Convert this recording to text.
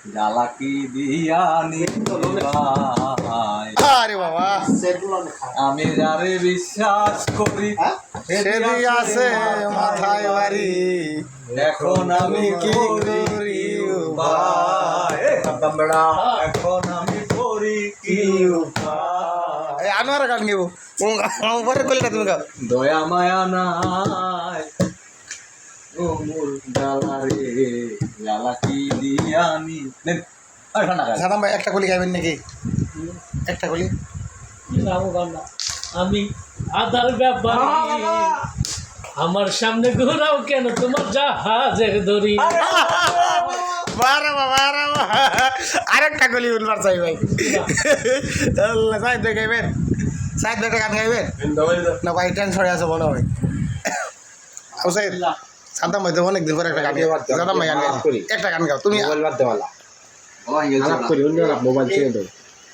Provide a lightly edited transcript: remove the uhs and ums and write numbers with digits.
জ্বালা কি দিয়া নিবাই। আরে বাবা আমি যারে বিশ্বাস করি সেদি আছে মাথায় বাড়ি, এখন আমি কি করি উপায়। এখন আমি করি কি উপায়। আনোয়ার গান গেবো পরে করলে তুমি গাও। দয়া মায়া নাই ও মোর জ্বালা রে, জ্বালা কি দিয়া নি। সাদাম ভাই একটা কলি গাইবেন নাকি? একটা কলি আমি আদার ব্যাপারী, আমার সামনে ঘোরাও কেন তোমার জাহাজের দড়ি। আরেকটা কলি উনবার চাই ভাই। সাহিত্য গাইবেন, সাহিত্য একটা গান গাইবেন না ভাই? টেনশনে আছে মনে হয়। সাদাম ভাই তো অনেকদিন পরে একটা গান গাই। সাদাম ভাই গান গাই, একটা গান গাও তুমি। মোবাইল ছেড়ে দাও।